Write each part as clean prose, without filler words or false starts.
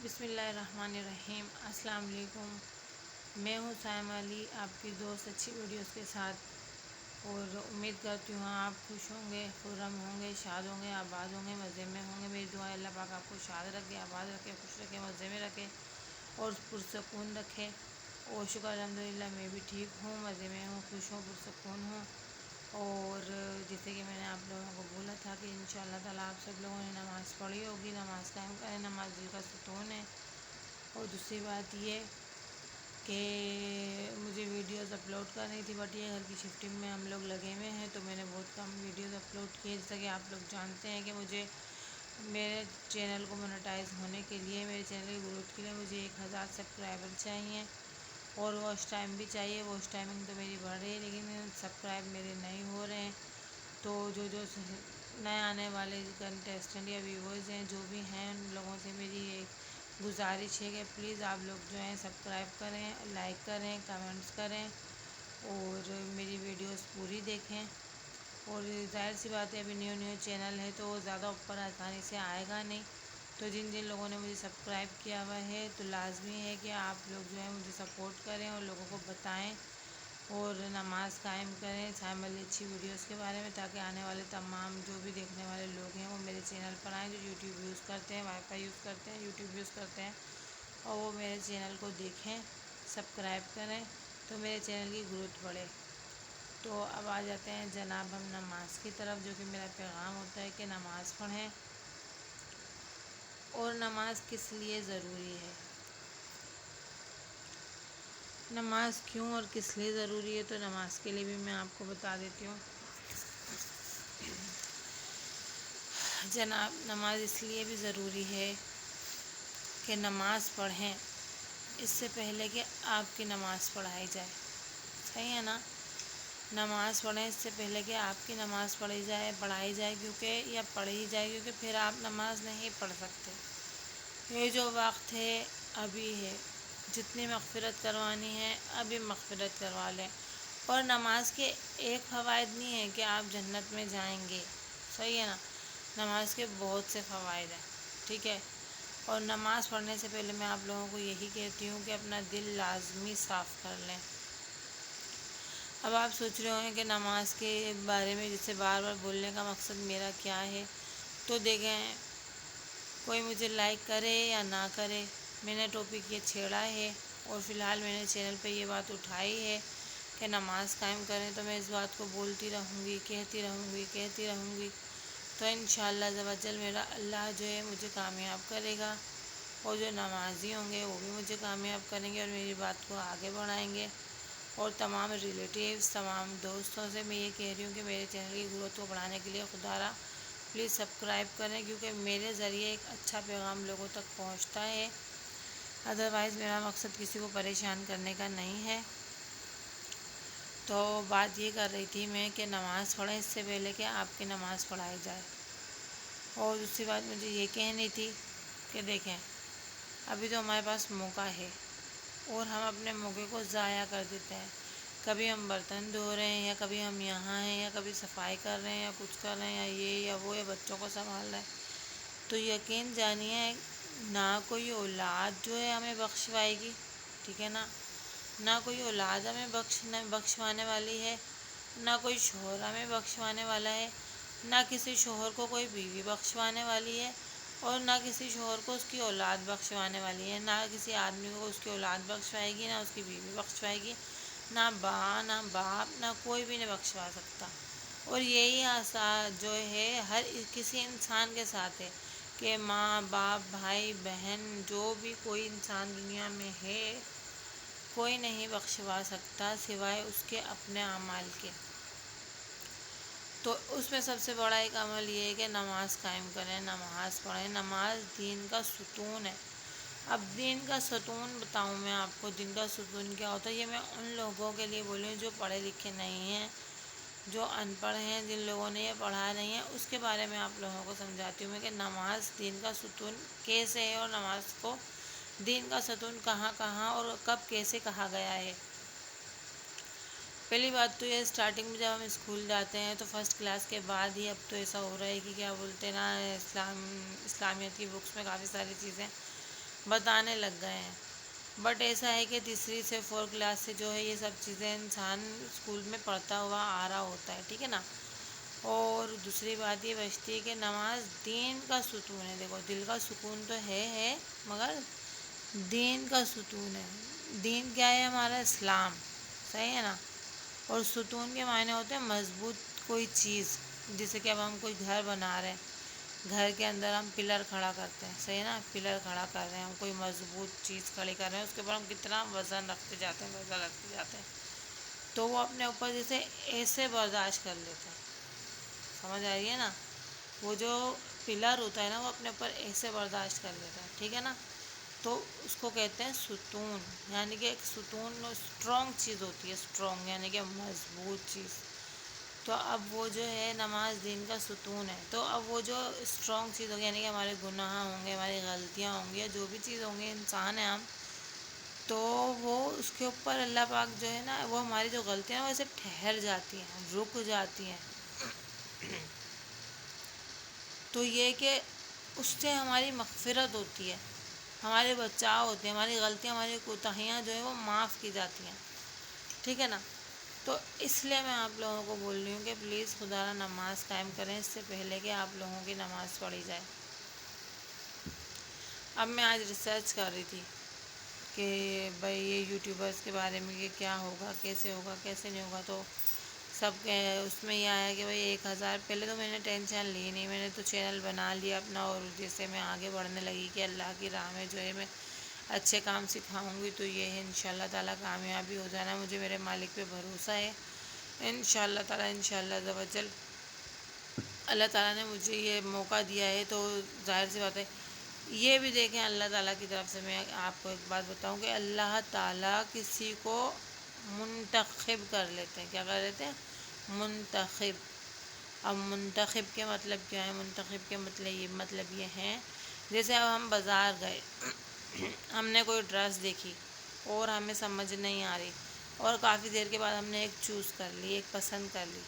بسم اللہ الرحمن الرحیم۔ السلام علیکم۔ میں ہوں سائمہ علی، آپ کی دوست اچھی ویڈیوز کے ساتھ، اور امید کرتی ہوں آپ خوش ہوں گے، خرم ہوں گے، شاد ہوں گے، آباد ہوں گے، مزے میں ہوں گے۔ میری دعا ہے اللہ پاک آپ کو شاد رکھے، آباد رکھے، خوش رکھے، مزے میں رکھے اور پرسکون رکھے۔ اور شکر الحمدللہ میں بھی ٹھیک ہوں، مزے میں ہوں، خوش ہوں، پرسکون ہوں۔ اور جیسے کہ میں نے آپ لوگوں کو بولا تھا کہ انشاءاللہ تعالیٰ آپ سب لوگوں نے نماز پڑھی ہوگی، نماز قائم کریں، نماز دل کا ستون ہے۔ اور دوسری بات یہ کہ مجھے ویڈیوز اپلوڈ کرنی تھی، بٹ یہ گھر کی شفٹنگ میں ہم لوگ لگے ہوئے ہیں تو میں نے بہت کم ویڈیوز اپلوڈ کیے۔ جیسا کہ آپ لوگ جانتے ہیں کہ مجھے میرے چینل کو مونیٹائز ہونے کے لیے، میرے چینل کی گروتھ کے لیے مجھے 1000 سبسکرائبر چاہیے اور واچ ٹائم بھی چاہیے۔ واچ ٹائمنگ تو میری بڑھ رہی ہے لیکن سبسکرائب میرے نہیں ہو رہے ہیں۔ تو جو نئے آنے والے کنٹیسٹنٹ یا ویورز ہیں، جو بھی ہیں، ان لوگوں سے میری ایک گزارش ہے کہ پلیز آپ لوگ جو ہیں سبسکرائب کریں، لائک کریں، کمنٹس کریں اور میری ویڈیوز پوری دیکھیں۔ اور ظاہر سی بات ہے ابھی نیو چینل ہے تو زیادہ اوپر آسانی سے آئے گا نہیں، تو جن لوگوں نے مجھے سبسکرائب کیا ہوا ہے تو لازمی ہے کہ آپ لوگ جو ہے مجھے سپورٹ کریں اور لوگوں کو بتائیں اور نماز قائم کریں سائمہ علی اچھی ویڈیوز کے بارے میں، تاکہ آنے والے تمام جو بھی دیکھنے والے لوگ ہیں وہ میرے چینل پر آئیں، جو یوٹیوب یوز کرتے ہیں، وائی فائی یوز کرتے ہیں، یوٹیوب یوز کرتے ہیں، اور وہ میرے چینل کو دیکھیں، سبسکرائب کریں تو میرے چینل کی گروتھ بڑھے۔ تو اب آ جاتے ہیں جناب ہم نماز کی طرف، جو کہ میرا پیغام ہوتا ہے کہ نماز پڑھیں۔ اور نماز کس لیے ضروری ہے، نماز کیوں اور کس لیے ضروری ہے، تو نماز کے لیے بھی میں آپ کو بتا دیتی ہوں۔ جناب نماز اس لیے بھی ضروری ہے کہ نماز پڑھیں اس سے پہلے کہ آپ کی نماز پڑھائی جائے، صحیح ہے نا؟ نماز پڑھیں اس سے پہلے کہ آپ کی نماز پڑھائی جائے کیونکہ پھر آپ نماز نہیں پڑھ سکتے۔ یہ جو وقت ہے ابھی ہے، جتنی مغفرت کروانی ہے ابھی مغفرت کروا لیں۔ اور نماز کے ایک فوائد نہیں ہے کہ آپ جنت میں جائیں گے، صحیح ہے نا؟ نماز کے بہت سے فوائد ہیں، ٹھیک ہے؟ اور نماز پڑھنے سے پہلے میں آپ لوگوں کو یہی کہتی ہوں کہ اپنا دل لازمی صاف کر لیں۔ اب آپ سوچ رہے ہوں گے کہ نماز کے بارے میں جسے بار بار بولنے کا مقصد میرا کیا ہے، تو دیکھیں کوئی مجھے لائک کرے یا نہ کرے، میں نے ٹاپک یہ چھیڑا ہے اور فی الحال میں نے چینل پہ یہ بات اٹھائی ہے کہ نماز قائم کریں، تو میں اس بات کو بولتی رہوں گی، کہتی رہوں گی، تو انشاءاللہ عز و جل میرا اللہ جو ہے مجھے کامیاب کرے گا، اور جو نمازی ہوں گے وہ بھی مجھے کامیاب کریں گے اور میری بات کو آگے بڑھائیں گے۔ اور تمام ریلیٹیوز، تمام دوستوں سے میں یہ کہہ رہی ہوں کہ میرے چینل کی گروتھ کو بڑھانے کے لیے خدا را پلیز سبسکرائب کریں، کیونکہ میرے ذریعے ایک اچھا پیغام لوگوں تک پہنچتا ہے، ادروائز میرا مقصد کسی کو پریشان کرنے کا نہیں ہے۔ تو بات یہ کر رہی تھی میں کہ نماز پڑھیں اس سے پہلے کہ آپ کی نماز پڑھائی جائے۔ اور دوسری بات مجھے یہ کہنی تھی کہ دیکھیں ابھی تو ہمارے پاس موقع ہے اور ہم اپنے موقع کو ضائع کر دیتے ہیں۔ کبھی ہم برتن دھو رہے ہیں، یا کبھی ہم یہاں ہیں، یا کبھی صفائی کر رہے ہیں، یا کچھ کر رہے ہیں، یا یہ یا وہ، یا بچوں کو سنبھال رہے ہیں، تو یقین جانیے نہ کوئی اولاد جو ہے ہمیں بخشوائے گی، ٹھیک ہے نا؟ نہ کوئی اولاد ہمیں بخشوانے والی ہے، نہ کوئی شوہر ہمیں بخشوانے والا ہے، نہ کسی شوہر کو کوئی بیوی بخشوانے والی ہے، اور نہ کسی شوہر کو اس کی اولاد بخشوانے والی ہے، نہ کسی آدمی کو اس کی اولاد بخشوائے گی، نہ اس کی بیوی بخشوائے گی، نہ ماں نہ باپ، نہ کوئی بھی نہیں بخشوا سکتا۔ اور یہی آسان جو ہے ہر کسی انسان کے ساتھ ہے کہ ماں باپ، بھائی بہن، جو بھی کوئی انسان دنیا میں ہے، کوئی نہیں بخشوا سکتا سوائے اس کے اپنے اعمال کے۔ تو اس میں سب سے بڑا ایک عمل یہ ہے کہ نماز قائم کریں، نماز پڑھیں۔ نماز دین کا ستون ہے۔ اب دین کا ستون بتاؤں میں آپ کو، دین کا ستون کیا ہوتا ہے، یہ میں ان لوگوں کے لیے بول رہی ہوں جو پڑھے لکھے نہیں ہیں، جو ان پڑھ ہیں، جن لوگوں نے یہ پڑھا نہیں ہے، اس کے بارے میں آپ لوگوں کو سمجھاتی ہوں میں کہ نماز دین کا ستون کیسے ہے، اور نماز کو دین کا ستون کہاں کہاں اور کب کیسے کہا گیا ہے۔ پہلی بات تو یہ، اسٹارٹنگ میں جب ہم اسکول جاتے ہیں تو فرسٹ کلاس کے بعد ہی، اب تو ایسا ہو رہا ہے کہ کیا بولتے ہیں نا، اسلامیت کی بکس میں کافی ساری چیزیں بتانے لگ گئے ہیں. بٹ ایسا ہے کہ تیسری سے 4 کلاس سے جو ہے یہ سب چیزیں انسان اسکول میں پڑھتا ہوا آ رہا ہوتا ہے. ٹھیک ہے نا. اور دوسری بات یہ بچتی ہے کہ نماز دین کا ستون ہے. دیکھو دل کا سکون تو ہے مگر دین کا ستون ہے. دین کیا ہے؟ ہمارا اسلام. صحیح ہے نا. اور ستون کے معنی ہوتے ہیں مضبوط کوئی چیز. جیسے کہ اب ہم کوئی گھر بنا رہے ہیں، گھر کے اندر ہم پلر کھڑا کرتے ہیں. صحیح ہے نا. پلر کھڑا کر رہے ہیں، ہم کوئی مضبوط چیز کھڑی کر رہے ہیں، اس کے اوپر ہم کتنا وزن رکھتے جاتے ہیں تو وہ اپنے اوپر جیسے ایسے برداشت کر لیتے ہیں. سمجھ آ رہی ہے نا. وہ جو پلر ہوتا ہے نا وہ اپنے اوپر ایسے برداشت کر لیتا ہے. ٹھیک ہے نا. تو اس کو کہتے ہیں ستون. یعنی کہ ایک ستون اسٹرانگ چیز ہوتی ہے. اسٹرانگ یعنی کہ مضبوط چیز. تو اب وہ جو ہے نماز دین کا ستون ہے. تو اب وہ جو اسٹرانگ چیز ہوگی یعنی کہ ہمارے گناہ ہوں گے، ہماری غلطیاں ہوں گی، یا جو بھی چیز ہوں گی، انسان ہیں ہم، تو وہ اس کے اوپر اللہ پاک جو ہے نا وہ ہماری جو غلطیاں ہیں وہ ایسے ٹھہر جاتی ہیں، رک جاتی ہیں. تو یہ کہ اس سے ہماری مغفرت ہوتی ہے، ہمارے بچاؤ ہوتے ہیں، ہماری غلطیاں، ہماری کوتاہیاں جو ہیں وہ معاف کی جاتی ہیں. ٹھیک ہے نا. تو اس لیے میں آپ لوگوں کو بول رہی ہوں کہ پلیز خدا را نماز قائم کریں اس سے پہلے کہ آپ لوگوں کی نماز پڑھی جائے. اب میں آج ریسرچ کر رہی تھی کہ بھائی یہ یوٹیوبرس کے بارے میں کہ کیا ہوگا، کیسے ہوگا، کیسے نہیں ہوگا. تو سب اس میں یہ آیا کہ بھائی 1000. پہلے تو میں نے ٹینشن لی نہیں، میں نے تو چینل بنا لیا اپنا، اور جیسے میں آگے بڑھنے لگی کہ اللہ کی راہ میں جو ہے میں اچھے کام سکھاؤں گی تو یہ ہے انشاءاللہ تعالیٰ کامیابی ہو جانا. مجھے میرے مالک پہ بھروسہ ہے انشاءاللہ تعالیٰ. انشاءاللہ عز و جل اللہ تعالیٰ نے مجھے یہ موقع دیا ہے تو ظاہر سی بات ہے. یہ بھی دیکھیں اللہ تعالیٰ کی طرف سے میں آپ کو ایک بات بتاؤں کہ اللہ تعالیٰ کسی کو منتخب کر لیتے ہیں. کیا کر لیتے ہیں؟ منتخب. اب منتخب کے مطلب کیا ہے؟ منتخب کے مطلب یہ ہیں جیسے اب ہم بازار گئے، ہم نے کوئی ڈریس دیکھی اور ہمیں سمجھ نہیں آ رہی، اور کافی دیر کے بعد ہم نے ایک چوز کر لی، ایک پسند کر لی.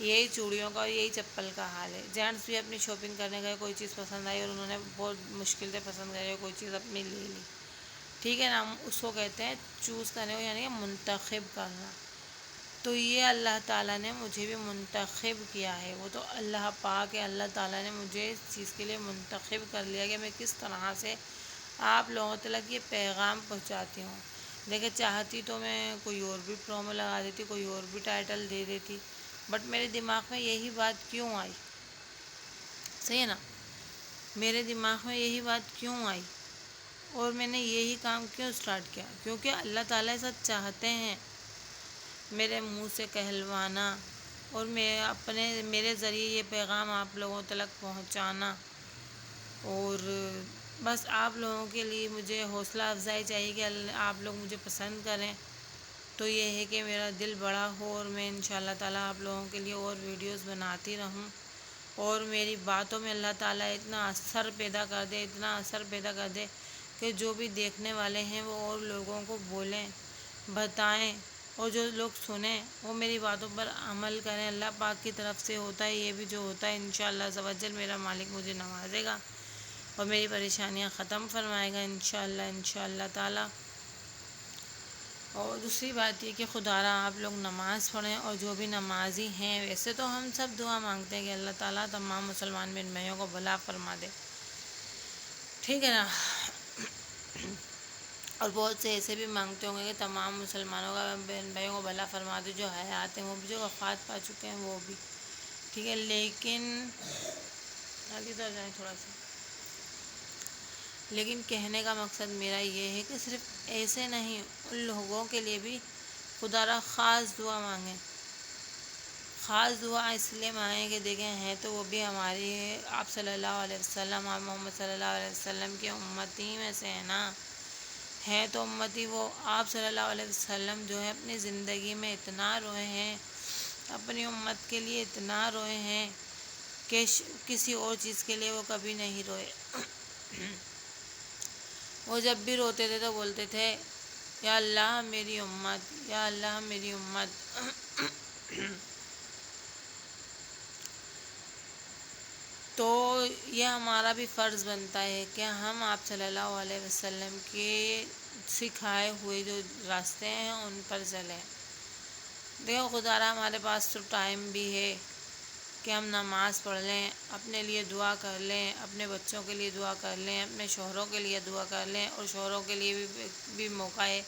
یہی چوڑیوں کا اور یہی چپل کا حال ہے. جینٹس بھی اپنی شاپنگ کرنے گئے، کوئی چیز پسند آئی اور انہوں نے بہت مشکل سے پسند کری اور کوئی چیز اپنی لے لی. ٹھیک ہے نا. ہم اس کو کہتے ہیں چوز کرنے کو، یعنی کہ منتخب کرنا. تو یہ اللہ تعالیٰ نے مجھے بھی منتخب کیا ہے. وہ تو اللہ پاک ہے، اللہ تعالیٰ نے مجھے اس چیز کے لیے منتخب کر لیا کہ میں کس طرح سے آپ لوگوں تک یہ پیغام پہنچاتی ہوں. دیکھیں چاہتی تو میں کوئی اور بھی پرومو لگا دیتی، کوئی اور بھی ٹائٹل دے دیتی، بٹ میرے دماغ میں یہی بات کیوں آئی؟ صحیح ہے نا. میرے دماغ میں یہی بات کیوں آئی اور میں نے یہی کام کیوں سٹارٹ کیا؟ کیونکہ اللہ تعالیٰ ایسا چاہتے ہیں میرے منہ سے کہلوانا اور میرے ذریعے یہ پیغام آپ لوگوں تک پہنچانا. اور بس آپ لوگوں کے لیے مجھے حوصلہ افزائی چاہیے کہ آپ لوگ مجھے پسند کریں. تو یہ ہے کہ میرا دل بڑا ہو اور میں انشاءاللہ تعالیٰ آپ لوگوں کے لیے اور ویڈیوز بناتی رہوں، اور میری باتوں میں اللہ تعالیٰ اتنا اثر پیدا کر دے، اتنا اثر پیدا کر دے کہ جو بھی دیکھنے والے ہیں وہ اور لوگوں کو بولیں، بتائیں، اور جو لوگ سنیں وہ میری باتوں پر عمل کریں. اللہ پاک کی طرف سے ہوتا ہے یہ بھی جو ہوتا ہے. انشاءاللہ عز و جل میرا مالک مجھے نوازے گا اور میری پریشانیاں ختم فرمائے گا انشاءاللہ تعالیٰ. اور دوسری بات یہ کہ خدا را آپ لوگ نماز پڑھیں، اور جو بھی نمازی ہیں ویسے تو ہم سب دعا مانگتے ہیں کہ اللہ تعالیٰ تمام مسلمان بہن بھائیوں کو بھلا فرما دے. ٹھیک ہے نا. اور بہت سے ایسے بھی مانگتے ہوں گے کہ تمام مسلمانوں کا بہن بھائیوں کو بھلا فرما دے، جو حیات ہیں وہ بھی، جو وفات پا چکے ہیں وہ بھی. ٹھیک ہے. لیکن آگے ادھر جائیں تھوڑا سا. لیکن کہنے کا مقصد میرا یہ ہے کہ صرف ایسے نہیں، ان لوگوں کے لیے بھی خدا را خاص دعا مانگیں. خاص دعا اس لیے مانگیں کہ دیکھیں ہیں تو وہ بھی ہماری آپ صلی اللہ علیہ وسلم، آپ محمد صلی اللہ علیہ وسلم کے امتی میں سے ہیں نا. ہیں تو امتی وہ آپ صلی اللہ علیہ وسلم جو ہے اپنی زندگی میں اتنا روئے ہیں، اپنی امت کے لیے اتنا روئے ہیں کہ کسی اور چیز کے لیے وہ کبھی نہیں روئے. وہ جب بھی روتے تھے تو بولتے تھے یا اللہ میری امت، یا اللہ میری امت. تو یہ ہمارا بھی فرض بنتا ہے کہ ہم آپ صلی اللہ علیہ وسلم کے سکھائے ہوئے جو راستے ہیں ان پر چلیں۔ دیکھو خدا را ہمارے پاس تو ٹائم بھی ہے کہ ہم نماز پڑھ لیں، اپنے لیے دعا کر لیں، اپنے بچوں کے لیے دعا کر لیں، اپنے شوہروں کے لیے دعا کر لیں، اور شوہروں کے لیے بھی موقع ہے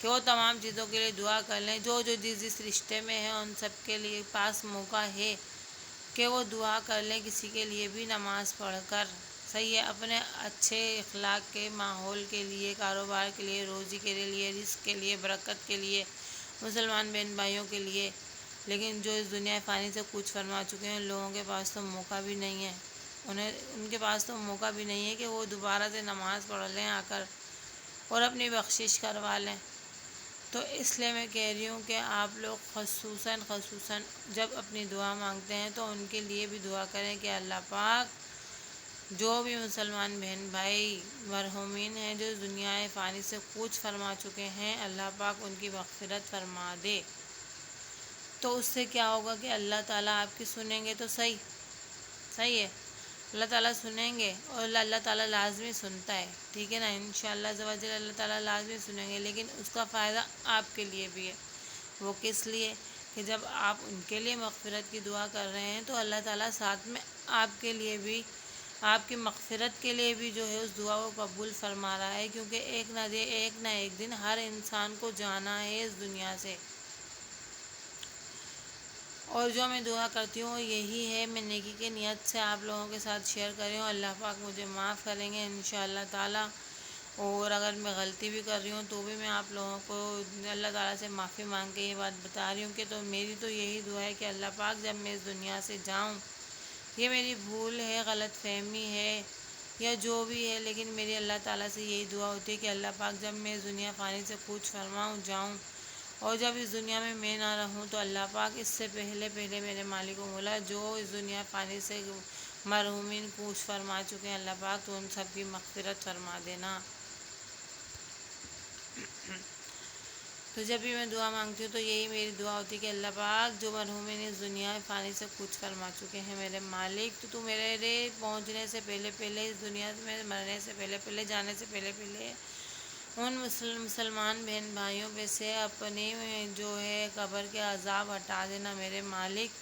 کہ وہ تمام چیزوں کے لیے دعا کر لیں، جو جس رشتے میں ہیں ان سب کے لیے پاس موقع ہے کہ وہ دعا کر لیں کسی کے لیے بھی نماز پڑھ کر۔ صحیح ہے، اپنے اچھے اخلاق کے ماحول کے لیے، کاروبار کے لیے، روزی کے لیے، رزق کے لیے، برکت کے لیے، مسلمان بہن بھائیوں کے لیے۔ لیکن جو اس دنیا فانی سے کچھ فرما چکے ہیں ان لوگوں کے پاس تو موقع بھی نہیں ہے، ان کے پاس تو موقع بھی نہیں ہے کہ وہ دوبارہ سے نماز پڑھ لیں آ کر اور اپنی بخشش کروا لیں۔ تو اس لیے میں کہہ رہی ہوں کہ آپ لوگ خصوصاً جب اپنی دعا مانگتے ہیں تو ان کے لیے بھی دعا کریں کہ اللہ پاک جو بھی مسلمان بہن بھائی مرحومین ہیں جو دنیا فانی سے کوچ فرما چکے ہیں، اللہ پاک ان کی مغفرت فرما دے۔ تو اس سے کیا ہوگا کہ اللہ تعالیٰ آپ کی سنیں گے تو صحیح ہے، اللہ تعالیٰ سنیں گے، اور اللہ تعالیٰ لازمی سنتا ہے، ٹھیک ہے نا، انشاءاللہ عز و جل اللہ تعالیٰ لازمی سنیں گے، لیکن اس کا فائدہ آپ کے لیے بھی ہے۔ وہ کس لیے؟ کہ جب آپ ان کے لیے مغفرت کی دعا کر رہے ہیں تو اللہ تعالیٰ ساتھ میں آپ کے لیے بھی، آپ کی مغفرت کے لیے بھی جو ہے اس دعا کو قبول فرما رہا ہے، کیونکہ ایک نہ ایک دن ہر انسان کو جانا ہے اس دنیا سے۔ اور جو میں دعا کرتی ہوں یہی ہے، میں نیکی کے نیت سے آپ لوگوں کے ساتھ شیئر کر رہی ہوں، اللہ پاک مجھے معاف کریں گے انشاءاللہ تعالیٰ، اور اگر میں غلطی بھی کر رہی ہوں تو بھی میں آپ لوگوں کو اللہ تعالیٰ سے معافی مانگ کے یہ بات بتا رہی ہوں کہ تو میری تو یہی دعا ہے کہ اللہ پاک جب میں اس دنیا سے جاؤں، یہ میری بھول ہے، غلط فہمی ہے یا جو بھی ہے، لیکن میری اللہ تعالیٰ سے یہی دعا ہوتی ہے کہ اللہ پاک جب میں اس دنیا فانی سے کوچ فرماؤں جاؤں، اور جب اس دنیا میں نہ رہوں تو اللہ پاک اس سے پہلے میرے مالک و مولا جو اس دنیا فانی سے مرحومین کوچ فرما چکے ہیں، اللہ پاک تو ان سب کی مغفرت فرما دینا۔ تو جب بھی میں دعا مانگتی ہوں تو یہی میری دعا ہوتی ہے کہ اللہ پاک جو مرحومین اس دنیا فانی سے کچھ فرما چکے ہیں میرے مالک، تو میرے پہنچنے سے پہلے اس دنیا میں مرنے سے پہلے جانے سے پہلے ان مسلمان بہن بھائیوں پہ سے اپنی جو ہے قبر کے عذاب ہٹا دینا میرے مالک۔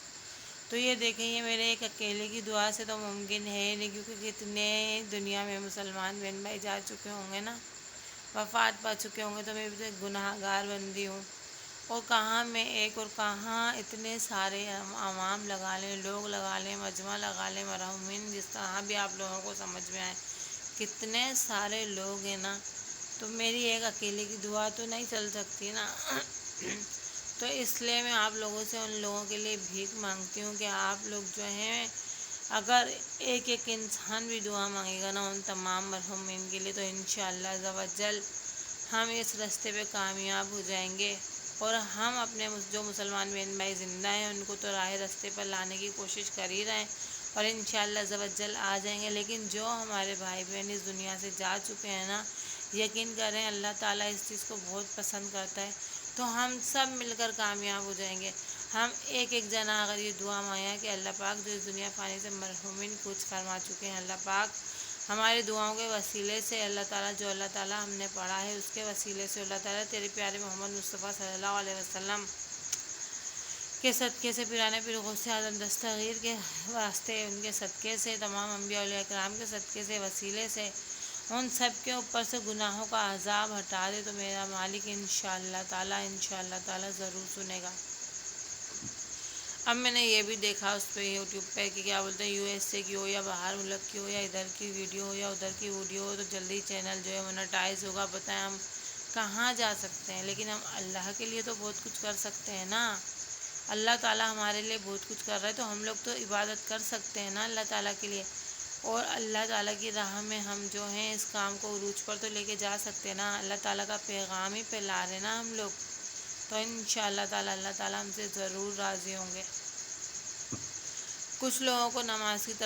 تو یہ دیکھیں، یہ میرے ایک اکیلے کی دعا سے تو ممکن ہے نہیں، کیونکہ کتنے دنیا میں مسلمان بہن بھائی جا چکے ہوں گے نا، وفات پا چکے ہوں گے، تو میں بھی گناہ گار بندی ہوں، اور کہاں میں ایک اور کہاں اتنے سارے عوام لگا لیں، لوگ لگا لیں، مجمع لگا لیں، مرحومین جس طرح بھی آپ لوگوں کو سمجھ میں آئے، کتنے سارے لوگ ہیں نا، تو میری ایک اکیلے کی دعا تو نہیں چل سکتی نا۔ تو اس لیے میں آپ لوگوں سے ان لوگوں کے لیے بھیک مانگتی ہوں کہ آپ لوگ جو ہیں اگر ایک انسان بھی دعا مانگے گا نا ان تمام مرحومین کے لیے، تو انشاءاللہ عز و جل ہم اس راستے پہ کامیاب ہو جائیں گے، اور ہم اپنے جو مسلمان بہن بھائی زندہ ہیں ان کو تو راہ راستے پر لانے کی کوشش کر ہی رہے ہیں، اور انشاءاللہ عز و جل آ جائیں گے، لیکن جو ہمارے بھائی بہن اس دنیا سے جا چکے ہیں نا، یقین کریں اللہ تعالیٰ اس چیز کو بہت پسند کرتا ہے، تو ہم سب مل کر کامیاب ہو جائیں گے۔ ہم ایک جنا اگر یہ دعا مانگا کہ اللہ پاک جو اس دنیا فانی سے مرحومین کچھ فرما چکے ہیں، اللہ پاک ہماری دعاؤں کے وسیلے سے اللہ تعالیٰ جو اللہ تعالیٰ ہم نے پڑھا ہے اس کے وسیلے سے اللہ تعالیٰ تیرے پیارے محمد مصطفیٰ صلی اللہ علیہ وسلم کے صدقے سے، پیرانے پیر غوث اعظم دستگیر کے واسطے، ان کے صدقے سے، تمام انبیاء اولیاء کرام کے صدقے سے، وسیلے سے ان سب کے اوپر سے گناہوں کا عذاب ہٹا دے، تو میرا مالک انشاءاللہ تعالیٰ ضرور سنے گا۔ اب میں نے یہ بھی دیکھا اس پہ یوٹیوب پہ کہ کیا بولتے ہیں USA کی ہو یا باہر ملک کی ہو یا ادھر کی ویڈیو ہو یا ادھر کی ویڈیو ہو، تو جلدی چینل جو ہے مونیٹائز ہوگا، بتائیں ہم کہاں جا سکتے ہیں، لیکن ہم اللہ کے لیے تو بہت کچھ کر سکتے ہیں نا، اللہ تعالیٰ ہمارے لیے بہت کچھ کر رہا ہے، تو ہم لوگ تو عبادت کر سکتے ہیں نا اللہ تعالیٰ کے لیے، اور اللہ تعالیٰ کی راہ میں ہم جو ہیں اس کام کو عروج پر تو لے کے جا سکتے ہیں نا، اللہ تعالیٰ کا پیغام ہی پھیلا رہے نا ہم لوگ، تو انشاءاللہ تعالیٰ اللہ تعالیٰ ہم سے ضرور راضی ہوں گے۔ کچھ لوگوں کو نماز کی طرف